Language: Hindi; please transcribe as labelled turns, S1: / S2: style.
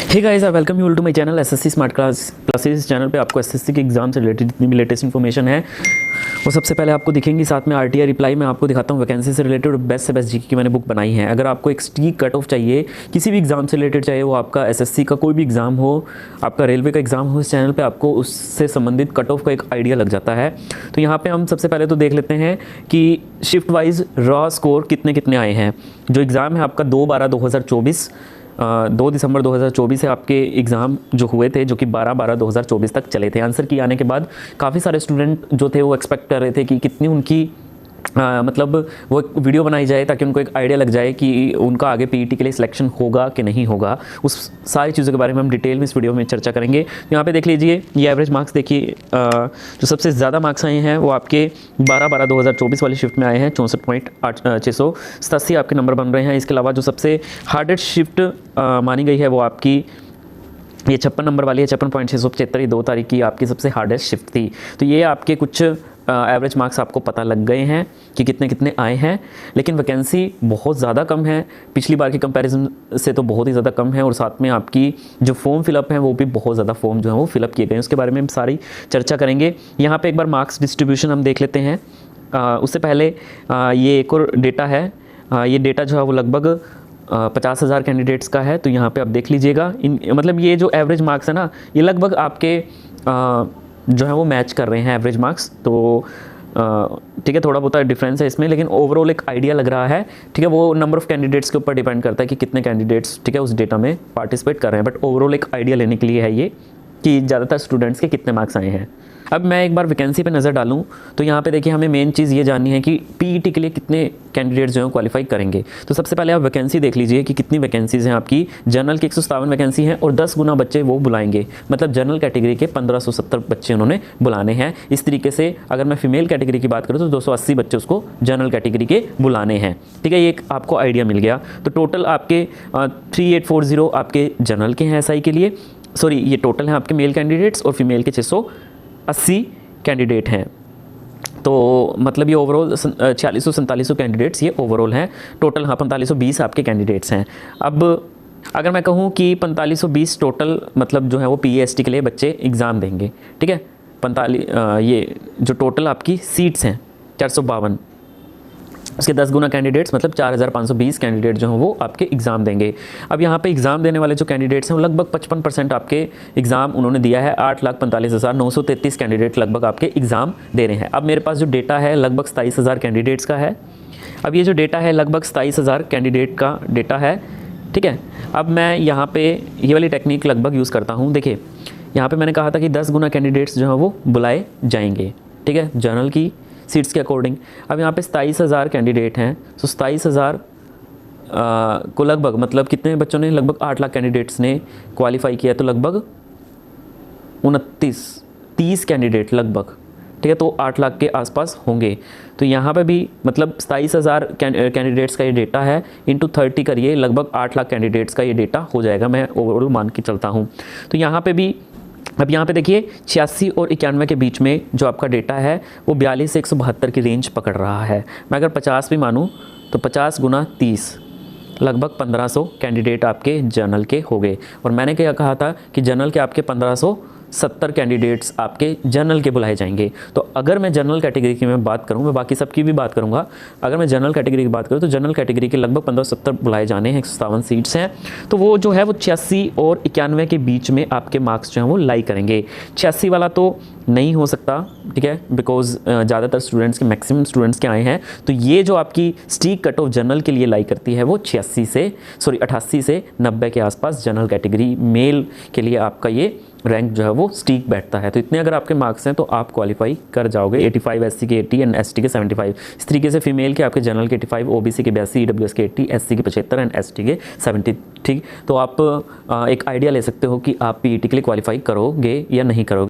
S1: Hey guys, I welcome you all to my channel SSC smart classes. इस चैनल पे आपको एसएससी के एग्जाम से रिलेटेड जितनी भी लेटेस्ट इन्फॉर्मेशन है वो सबसे पहले आपको दिखेंगी। साथ में आरटीआई रिप्लाई में आपको दिखाता हूँ वैकेंसी से रिलेटेड बेस्ट से बेस्ट जीके की मैंने बुक बनाई है। अगर आपको एक स्टीक कट ऑफ चाहिए किसी भी एग्जाम से रिलेटेड, चाहे वो आपका एसएससी का कोई भी एग्जाम हो, आपका रेलवे का एग्जाम हो, इस चैनल पर आपको उससे संबंधित कट ऑफ का एक आइडिया लग जाता है। तो यहाँ पर हम सबसे पहले तो देख लेते हैं कि शिफ्ट वाइज रॉ स्कोर कितने कितने आए हैं। जो एग्ज़ाम है आपका 2/12/2024, 2 दिसंबर 2024 से आपके एग्ज़ाम जो हुए थे, जो कि 12/12/2024 तक चले थे। आंसर की आने के बाद काफ़ी सारे स्टूडेंट जो थे वो एक्सपेक्ट कर रहे थे कि कितनी उनकी मतलब वो एक वीडियो बनाई जाए ताकि उनको एक आइडिया लग जाए कि उनका आगे पीईटी के लिए सिलेक्शन होगा कि नहीं होगा। उस सारी चीज़ों के बारे में हम डिटेल में इस वीडियो में चर्चा करेंगे। यहाँ पे देख लीजिए, ये एवरेज मार्क्स देखिए, जो सबसे ज़्यादा मार्क्स आए हैं वो आपके 12/12/2024 वाली शिफ्ट में आए हैं। 64.687 आपके नंबर बन रहे हैं। इसके अलावा जो सबसे हार्डेस्ट शिफ्ट मानी गई है वो आपकी ये 56 नंबर वाली है। 56.675 ये 2 तारीख की आपकी सबसे हार्डेस्ट शिफ्ट थी। तो ये आपके कुछ एवरेज मार्क्स आपको पता लग गए हैं कि कितने कितने आए हैं। लेकिन वैकेंसी बहुत ज़्यादा कम है, पिछली बार की कंपैरिजन से तो बहुत ही ज़्यादा कम है। और साथ में आपकी जो फॉर्म फिलअप है वो भी बहुत ज़्यादा फॉर्म जो है वो फिलअप किए गए हैं। उसके बारे में हम सारी चर्चा करेंगे। यहाँ पे एक बार मार्क्स डिस्ट्रीब्यूशन हम देख लेते हैं। उससे पहले ये एक और डेटा है। ये डेटा जो है वो लगभग 50,000 कैंडिडेट्स का है। तो यहाँ पे आप देख लीजिएगा, मतलब ये जो एवरेज मार्क्स है ना, ये लगभग आपके जो है वो मैच कर रहे हैं एवरेज मार्क्स। तो ठीक है, थोड़ा बहुत डिफरेंस है इसमें, लेकिन ओवरऑल एक आइडिया लग रहा है। ठीक है, वो नंबर ऑफ़ कैंडिडेट्स के ऊपर डिपेंड करता है कि कितने कैंडिडेट्स ठीक है उस डेटा में पार्टिसिपेट कर रहे हैं। बट ओवरऑल एक आइडिया लेने के लिए है ये कि ज़्यादातर स्टूडेंट्स के कितने मार्क्स आए हैं। अब मैं एक बार वैकेंसी पे नज़र डालूं तो यहाँ पे देखिए, हमें मेन चीज़ ये जाननी है कि पीईटी के लिए कितने कैंडिडेट्स जो हैं क्वालिफाई करेंगे। तो सबसे पहले आप वैकेंसी देख लीजिए कि कितनी वैकेंसीज़ हैं आपकी। जनरल की 157 वैकेंसी हैं और 10 गुना बच्चे वो बुलाएंगे, मतलब जनरल कैटेगरी के 1570 बच्चे उन्होंने बुलाने हैं। इस तरीके से अगर मैं फीमेल कैटेगरी की बात करूँ तो 280 बच्चे उसको जनरल कैटेगरी के बुलाने हैं। ठीक है, ये एक आपको आइडिया मिल गया। तो टोटल आपके 3840 आपके जनरल के हैं एसआई के लिए। सॉरी, ये टोटल हैं आपके मेल कैंडिडेट्स और फीमेल के 680 कैंडिडेट हैं। तो मतलब ये ओवरऑल 4600-4700 कैंडिडेट्स ये ओवरऑल हैं। टोटल हाँ 4520 आपके कैंडिडेट्स हैं। अब अगर मैं कहूँ कि 4520 टोटल मतलब जो है वो पीएसटी के लिए बच्चे एग्ज़ाम देंगे। ठीक है, 45 ये जो टोटल आपकी सीट्स हैं 452, उसके 10 गुना कैंडिडेट्स मतलब 4520 कैंडिडेट जो हैं वो आपके एग्ज़ाम देंगे। अब यहाँ पे एग्ज़ाम देने वाले जो कैंडिडेट्स हैं वो लगभग 55% आपके एग्ज़ाम उन्होंने दिया है। 8,45,933 कैंडिडेट लगभग आपके एग्ज़ाम दे रहे हैं। अब मेरे पास जो डेटा है लगभग 27,000 कैंडिडेट्स का है। अब ये जो डेटा है लगभग 27,000 कैंडिडेट का डेटा है। ठीक है, अब मैं यहाँ पर ये वाली टेक्निक लगभग यूज़ करता हूँ। देखिए, यहाँ पर मैंने कहा था कि 10 गुना कैंडिडेट्स जो हैं वो बुलाए जाएंगे। ठीक है, जनरल की सीट्स के अकॉर्डिंग। अब यहाँ पे 27,000 कैंडिडेट हैं। तो 27,000 को लगभग मतलब कितने बच्चों ने, लगभग 8 लाख कैंडिडेट्स ने क्वालिफाई किया। तो लगभग 30 कैंडिडेट लगभग, ठीक है, तो 8 लाख के आसपास होंगे। तो यहाँ पे भी मतलब 27,000 कैंडिडेट्स का ये डेटा है, इंटू 30 करिए, लगभग 8 लाख कैंडिडेट्स का ये डेटा हो जाएगा। मैं ओवरऑल मान के चलता हूँ। तो यहाँ पे भी अब यहाँ पे देखिए 86 और 91 के बीच में जो आपका डेटा है वो 42 से 172 की रेंज पकड़ रहा है। मैं अगर 50 भी मानूँ तो 50 गुना 30 लगभग 1500 कैंडिडेट आपके जनरल के हो गए। और मैंने क्या कहा था कि जनरल के आपके 1570 कैंडिडेट्स आपके जनरल के बुलाए जाएंगे। तो अगर मैं जनरल कैटेगरी की मैं बात करूं, मैं बाकी सबकी भी बात करूंगा, अगर मैं जनरल कैटेगरी की बात करूं तो जनरल कैटेगरी के लगभग 1570 बुलाए जाने हैं। 157 सीट्स हैं। तो वो जो है वो 86 और 91 के बीच में आपके मार्क्स जो हैं वो लाई करेंगे। 86 वाला तो नहीं हो सकता, ठीक है, बिकॉज ज़्यादातर स्टूडेंट्स के, मैक्सिमम स्टूडेंट्स के आए हैं। तो ये जो आपकी स्टीक कट ऑफ जनरल के लिए लाई करती है वो 88 से 90 के आसपास जनरल कैटेगरी मेल के लिए आपका ये रैंक जो है वो स्टीक बैठता है। तो इतने अगर आपके मार्क्स हैं तो आप क्वालिफाई कर जाओगे। 85 एससी के 80 एंड एसटी के 75। इस तरीके से फीमेल के आपके जनरल के 85, ओबीसी के 82, ईडब्ल्यूएस के 80, एससी के 75 एंड एसटी के 70। ठीक, तो आप एक आइडिया ले सकते हो कि आप पीईटी के लिए क्वालिफाई करोगे या नहीं करोगे।